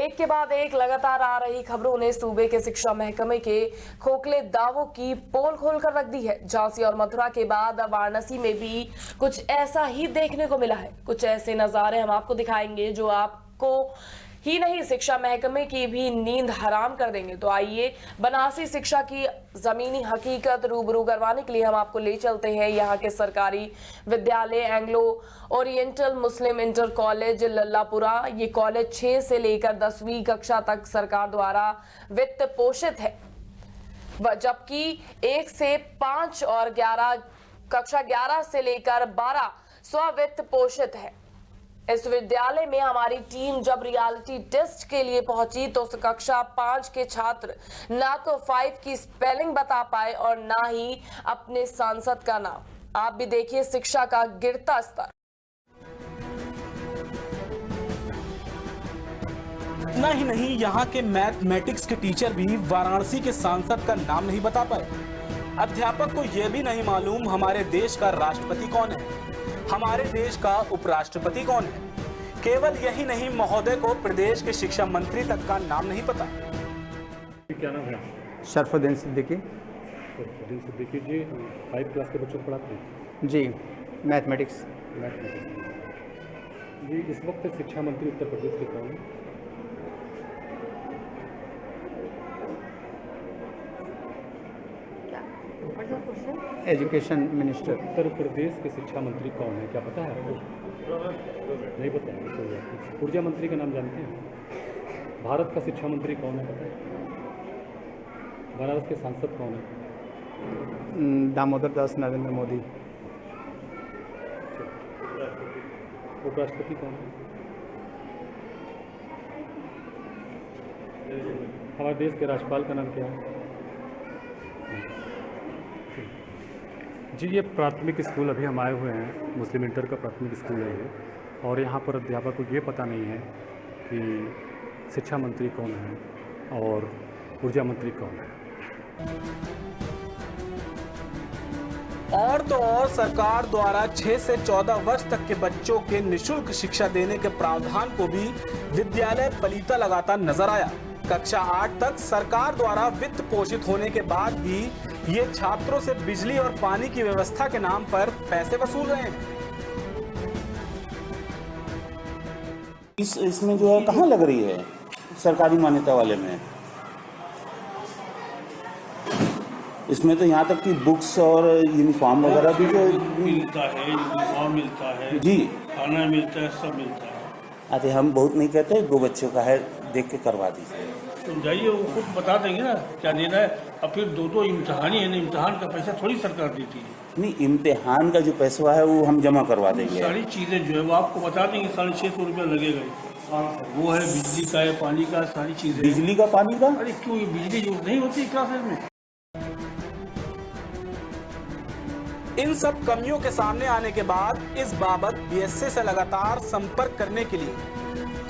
एक के बाद एक लगातार आ रही खबरों ने सूबे के शिक्षा महकमे के खोखले दावों की पोल खोलकर रख दी है। झांसी और मथुरा के बाद वाराणसी में भी कुछ ऐसा ही देखने को मिला है। कुछ ऐसे नजारे हम आपको दिखाएंगे जो आपको ही नहीं, शिक्षा महकमे की भी नींद हराम कर देंगे। तो आइए बनारसी शिक्षा की जमीनी हकीकत रूबरू करवाने के लिए हम आपको ले चलते हैं यहाँ के सरकारी विद्यालय एंग्लो ओरिएंटल मुस्लिम इंटर कॉलेज लल्लापुरा। ये कॉलेज 6 से लेकर 10वीं कक्षा तक सरकार द्वारा वित्त पोषित है, जबकि 1 से 5 और कक्षा 11 से लेकर 12 स्ववित्त पोषित है। इस विद्यालय में हमारी टीम जब रियलिटी टेस्ट के लिए पहुंची तो कक्षा 5 के छात्र ना तो 5 की स्पेलिंग बता पाए और ना ही अपने सांसद का नाम। आप भी देखिए शिक्षा का गिरता स्तर। इतना ही नहीं, यहाँ के मैथमेटिक्स के टीचर भी वाराणसी के सांसद का नाम नहीं बता पाए। अध्यापक को यह भी नहीं मालूम हमारे देश का राष्ट्रपति कौन है, हमारे देश का उपराष्ट्रपति कौन है। केवल यही नहीं, महोदय को प्रदेश के शिक्षा मंत्री तक का नाम नहीं पता। क्या नाम है? शरफुद्दीन सिद्दीकी। शरफुद्दीन सिद्दीकी जी 5 क्लास के बच्चों को पढ़ाते हैं? जी, मैथमेटिक्स। जी, इस वक्त शिक्षा मंत्री उत्तर प्रदेश के कौन है? Education minister. उत्तर प्रदेश के शिक्षा मंत्री कौन है, क्या पता है आपको? नहीं पता है। ऊर्जा मंत्री का नाम जानते हैं? भारत का शिक्षा मंत्री कौन है, पता है? बनारस के सांसद कौन है? दामोदर दास नरेंद्र मोदी। उपराष्ट्रपति कौन है? हमारे देश के राज्यपाल का नाम क्या है? जी, ये प्राथमिक स्कूल अभी हम आए हुए हैं, मुस्लिम इंटर का प्राथमिक स्कूल है ये, और यहाँ पर अध्यापक को ये पता नहीं है कि शिक्षा मंत्री कौन है और ऊर्जा मंत्री कौन है। और तो और सरकार द्वारा 6 से 14 वर्ष तक के बच्चों के निःशुल्क शिक्षा देने के प्रावधान को भी विद्यालय पलीता लगाता नजर आया। कक्षा 8 तक सरकार द्वारा वित्त पोषित होने के बाद भी ये छात्रों से बिजली और पानी की व्यवस्था के नाम पर पैसे वसूल रहे हैं। इसमें जो है कहाँ लग रही है सरकारी मान्यता वाले में? इसमें तो यहाँ तक कि बुक्स और यूनिफॉर्म वगैरह भी जो मिलता है, यूनिफॉर्म मिलता है जी, खाना मिलता है, सब मिलता है। अरे हम बहुत नहीं कहते, 2 बच्चों का है, देख के करवा दीजिए। तो जाइए, वो खुद बता देंगे ना क्या देना है। अब फिर 2 इम्तिहान ही है ना, इम्तिहान का पैसा थोड़ी सरकार देती है। नहीं, इम्तिहान का जो पैसा है वो हम जमा करवा देंगे। सारी चीज़ें जो है वो आपको बता देंगे, 650 रुपया लगेगा। वो है बिजली का है, पानी का, सारी चीज़ें। बिजली का, पानी का? अरे क्यों, ये बिजली जो नहीं होती क्लासेज में। इन सब कमियों के सामने आने के बाद इस बाबत बीएसए से लगातार संपर्क करने के लिए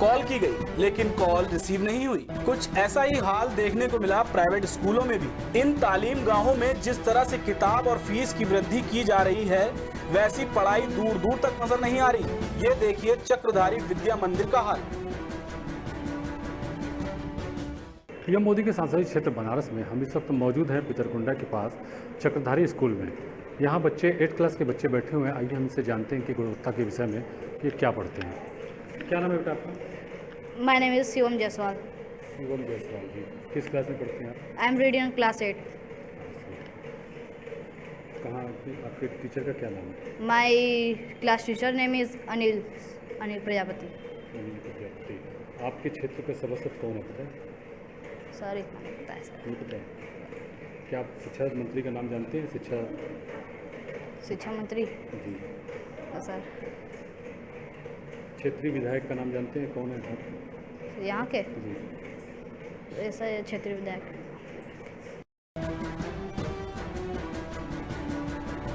कॉल की गई, लेकिन कॉल रिसीव नहीं हुई। कुछ ऐसा ही हाल देखने को मिला प्राइवेट स्कूलों में भी। इन तालीम गाहों में जिस तरह से किताब और फीस की वृद्धि की जा रही है, वैसी पढ़ाई दूर दूर तक नजर नहीं आ रही। ये देखिए चक्रधारी विद्या मंदिर का हाल। पीएम मोदी के संसदीय क्षेत्र बनारस में हम इस वक्त मौजूद हैं पितरकुंडा के पास चक्रधारी स्कूल में। यहाँ बच्चे 8 क्लास के बच्चे बैठे हुए हैं। आइए हम इनसे जानते हैं कि गुणवत्ता के विषय में ये क्या पढ़ते हैं। क्या नाम है बेटा आपका? My name is Shivam Jaiswal. Shivam Jaiswal ji, किस क्लास में पढ़ते हैं आप? I am reading class 8। कहाँ आपके टीचर का क्या नाम है? My class teacher name is Anil Prajapati. Anil Prajapati. आपके क्षेत्र के सभासद कौन है, पता है? सॉरी, पता है सर। नहीं पता है। क्या आप शिक्षा मंत्री का नाम जानते हैं? शिक्षा मंत्री जी सर। क्षेत्रीय विधायक का नाम जानते हैं, कौन है यहाँ के? जी, ऐसा क्षेत्रीय विधायक।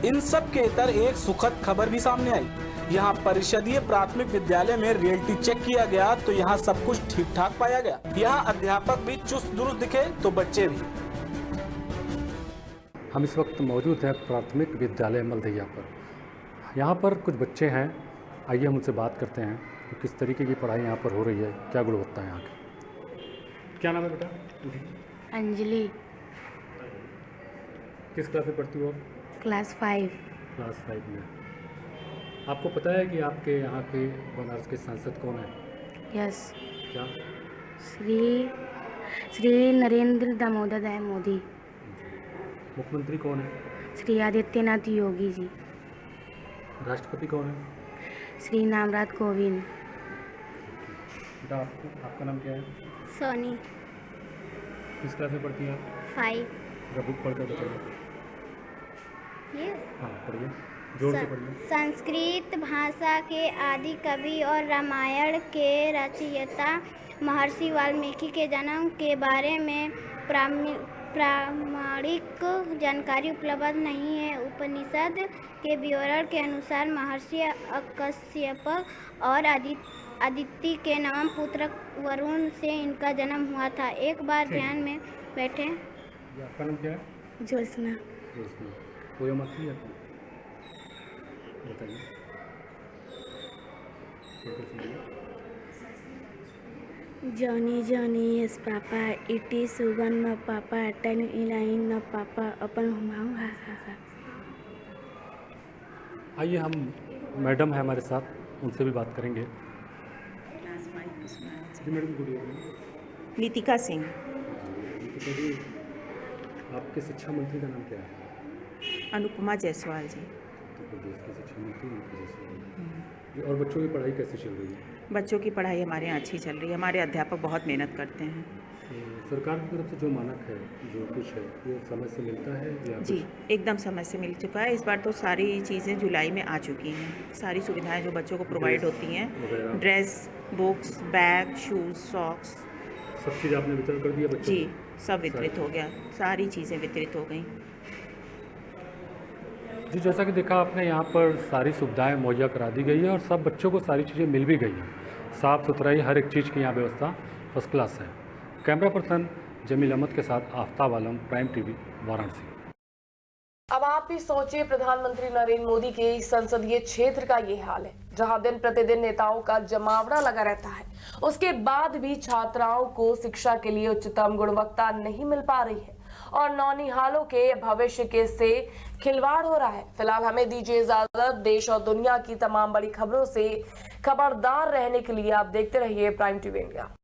इन सब के इतर एक सुखद खबर भी सामने आई। यहाँ परिषदीय प्राथमिक विद्यालय में रियलिटी चेक किया गया तो यहाँ सब कुछ ठीक ठाक पाया गया। यहाँ अध्यापक भी चुस्त दुरुस्त दिखे तो बच्चे भी। हम इस वक्त मौजूद हैं प्राथमिक विद्यालय मलदैया पर। यहाँ पर कुछ बच्चे हैं, आइए हम उनसे बात करते हैं कि किस तरीके की पढ़ाई यहाँ पर हो रही है, क्या गुणवत्ता है यहाँ की। क्या नाम है बेटा? अंजलि, किस क्लास में पढ़ती हो आप? क्लास 5। क्लास 5 में। आपको पता है कि आपके यहाँ के बनारस के सांसद कौन है? यस, क्या? श्री नरेंद्र दामोदर मोदी। मुख्यमंत्री कौन है? श्री आदित्यनाथ योगी जी। राष्ट्रपति कौन है? श्री नामराज कोविंद। बेटा आपका नाम क्या है? सोनी। किस क्लास में पढ़ती हैं आप? 5। जरा बुक पढ़कर बताइए। ये हाँ पढ़िए, जोर से पढ़िए। संस्कृत भाषा के आदि कवि और रामायण के रचयिता महर्षि वाल्मीकि के जन्म के बारे में प्रामाणिक जानकारी उपलब्ध नहीं है। उपनिषद के विवरण के अनुसार महर्षि अकश्यप और अदिति के नवम पुत्र वरुण से इनका जन्म हुआ था। एक बार ध्यान में बैठे। आपका नाम क्या है? ज्योत्सना। पोयम आती है आपको? बताइए। Johnny Johnny yes papa, it is sugar no papa, ten align न पापा, अपन हुमाऊं हा हा हा। आइए हम मैडम है हमारे साथ, उनसे भी बात करेंगे। जी madam, good evening. Nitika Singh. Nitika ji, आपके शिक्षा मंत्री का नाम क्या है? अनुपमा जायसवाल जी। उत्तर प्रदेश के शिक्षा मंत्री अनुपमा जायसवाल जी। और बच्चों की पढ़ाई कैसे चल रही है? बच्चों की पढ़ाई हमारे यहाँ अच्छी चल रही है। हमारे अध्यापक बहुत मेहनत करते हैं। तो सरकार की तरफ से जो मानक है, जो कुछ है, वो समय से मिलता है या जी, एकदम समय से मिल चुका है। इस बार तो सारी चीज़ें जुलाई में आ चुकी हैं। सारी सुविधाएं जो बच्चों को प्रोवाइड होती हैं, dress, books, bag, shoes, socks, सब चीज़ आपने वितरण कर दिया बच्चों जी, को? सब वितरित हो गया। सारी चीज़ें वितरित हो गई। जी, जैसा कि देखा आपने, यहाँ पर सारी सुविधाएं मुहैया करा दी गई है और सब बच्चों को सारी चीज़ें मिल भी गई हैं। साफ़ सुथराई, हर एक चीज़ की यहाँ व्यवस्था फर्स्ट क्लास है। कैमरा पर्सन जमील अहमद के साथ आफ्ताब आलम, प्राइम टीवी, वाराणसी। अब आप भी सोचिए, प्रधानमंत्री नरेंद्र मोदी के संसदीय क्षेत्र का ये हाल है, जहां दिन प्रतिदिन नेताओं का जमावड़ा लगा रहता है। उसके बाद भी छात्राओं को शिक्षा के लिए उच्चतम गुणवत्ता नहीं मिल पा रही है और नौनिहालों के भविष्य के से खिलवाड़ हो रहा है। फिलहाल हमें दीजिए इजाजत। देश और दुनिया की तमाम बड़ी खबरों से खबरदार रहने के लिए आप देखते रहिए प्राइम टीवी इंडिया।